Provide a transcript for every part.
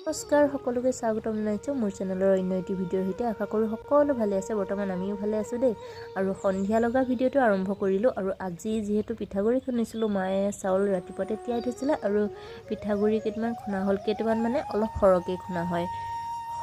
নমস্কাৰ সকলোকে স্বাগতম জনাইছোঁ মোৰ চেনেলৰ অন্য এটি ভিডিঅ'ৰ সৈতে। আশা কৰোঁ সকলো ভালে আছে। বৰ্তমান আমিও ভালে আছোঁ দেই। আৰু সন্ধিয়া লগা ভিডিঅ'টো আৰম্ভ কৰিলোঁ। আৰু আজি যিহেতু পিঠাগুড়ি খুন্দিছিলোঁ, মায়ে চাউল ৰাতিপুৱাতে তিয়াই থৈছিলে আৰু পিঠাগুড়ি কেইটামান খুন্দা হ'ল। কেইটামান মানে অলপ সৰহকৈ খুন্দা হয়,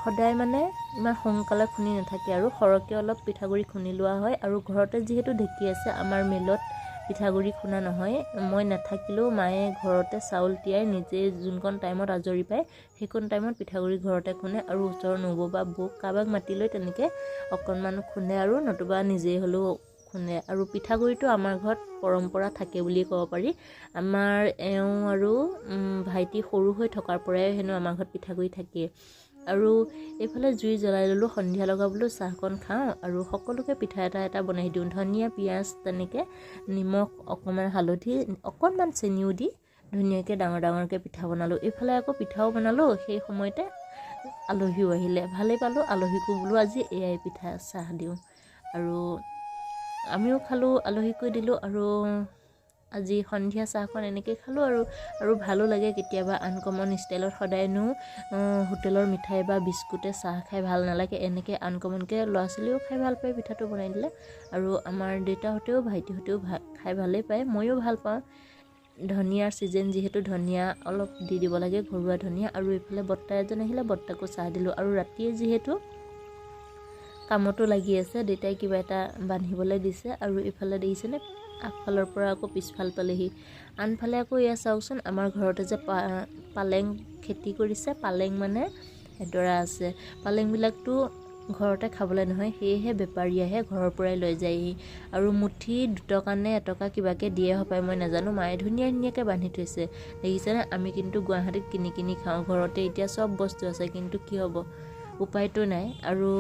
সদায় মানে ইমান সোনকালে খুন্দি নাথাকে আৰু সৰহকৈ অলপ পিঠাগুড়ি খুন্দি লোৱা হয়। আৰু ঘৰতে যিহেতু ঢেঁকী আছে, আমাৰ মিলত পিঠাগুড়ি খুন্দা নহয়। মই নাথাকিলেও মায়ে ঘৰতে চাউল তিয়াই নিজে যোনকণ টাইমত আজৰি পায় সেইকণ টাইমত পিঠাগুড়ি ঘৰতে খুন্দে। আৰু ওচৰৰ নবৌ বা বৌক কাৰোবাক মাতি লৈ তেনেকৈ অকণমান খুন্দে আৰু নতুবা নিজেই হ'লেও খুন্দে। আৰু পিঠাগুড়িটো আমাৰ ঘৰত পৰম্পৰা থাকে বুলি ক'ব পাৰি। আমাৰ এওঁ আৰু ভাইটি সৰু হৈ থকাৰ পৰাই হেনো আমাৰ ঘৰত পিঠাগুড়ি থাকেই। আৰু এইফালে জুই জ্বলাই ল'লোঁ, সন্ধিয়া লগাবলৈ চাহকণ খাওঁ আৰু সকলোকে পিঠা এটা এটা বনাই দিওঁ। ধনিয়া পিঁয়াজ তেনেকৈ নিমখ অকণমান হালধি অকণমান চেনিও দি ধুনীয়াকৈ ডাঙৰ ডাঙৰকৈ পিঠা বনালোঁ। এইফালে আকৌ পিঠাও বনালোঁ, সেই সময়তে আলহীও আহিলে। ভালেই পালোঁ, আলহীকো বোলো আজি এয়াই পিঠা চাহ দিওঁ। আৰু আমিও খালোঁ, আলহীকো দিলোঁ। আৰু আজি সন্ধিয়া চাহখন এনেকৈ খালোঁ আৰু ভালো লাগে কেতিয়াবা আনকমন ষ্টাইলত। সদায়নো হোটেলৰ মিঠাই বা বিস্কুটে চাহ খাই ভাল নালাগে। এনেকৈ আনকমনকৈ ল'ৰা ছোৱালীও খাই ভাল পায় পিঠাটো বনাই দিলে। আৰু আমাৰ দেউতাহঁতেও ভাইটিহঁতেও খাই ভালেই পায়, ময়ো ভাল পাওঁ। ধনিয়াৰ ছিজন যিহেতু ধনিয়া অলপ দি দিব লাগে, ঘৰুৱা ধনিয়া। আৰু এইফালে বৰ্তা এজন আহিলে, বৰ্তাকো চাহ দিলোঁ। আৰু ৰাতিয়ে যিহেতু কামতো লাগি আছে, দেউতাই কিবা এটা বান্ধিবলৈ দিছে। আৰু এইফালে দেখিছেনে আগফালৰ পৰা আকৌ পিছফাল পালেহি। আনফালে আকৌ এয়া চাওকচোন, আমাৰ ঘৰতে যে পালেং খেতি কৰিছে, পালেং মানে এডৰা আছে। পালেংবিলাকতো ঘৰতে খাবলৈ নহয়, সেয়েহে বেপাৰী আহে ঘৰৰ পৰাই লৈ যায়হি। আৰু মুঠি 2 টকা নে 1 টকা কিবাকৈ দিয়ে হপায়, মই নাজানো। মায়ে ধুনীয়াকৈ বান্ধি থৈছে দেখিছেনে। আমি কিন্তু গুৱাহাটীত কিনি খাওঁ, ঘৰতে এতিয়া চব বস্তু আছে, কিন্তু কি হ'ব, উপায়তো নাই। আৰু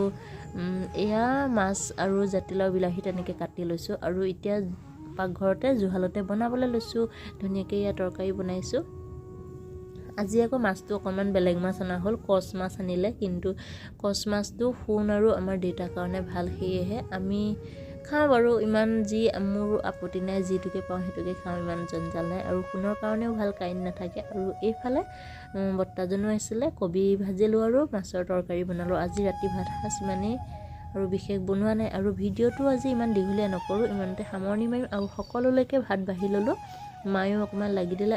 এয়া মাছ আৰু জাতিলাও বিলাহী তেনেকৈ কাটি লৈছোঁ। আৰু এতিয়া পাকঘৰতে জুহালতে বনাবলৈ লৈছোঁ। ধুনীয়াকৈ এয়া তৰকাৰী বনাইছোঁ। আজি আকৌ মাছটো অকণমান বেলেগ মাছ অনা হ'ল, কচ মাছ আনিলে। কিন্তু কচ মাছটো সোণ আৰু আমাৰ দেউতাৰ কাৰণে ভাল, সেয়েহে আমি খাওঁ বাৰু। ইমান মোৰ আপত্তি নাই, যিটোকে পাওঁ সেইটোকে খাওঁ, ইমান জঞ্জাল নাই। আৰু সোণৰ কাৰণেও ভাল, কাঁইট নাথাকে। আৰু এইফালে বৰ্তাজনো আছিলে, কবি ভাজিলোঁ আৰু মাছৰ তৰকাৰী বনালোঁ। আজি ৰাতি ভাত সাজ ইমানেই, আৰু বিশেষ বনোৱা নাই। আৰু ভিডিঅ'টো আজি ইমান দীঘলীয়া নকৰোঁ, ইমানতে সামৰণি মাৰিম। আৰু সকলোলৈকে ভাত বাঢ়ি ল'লোঁ, মায়েও অকণমান লাগি দিলে।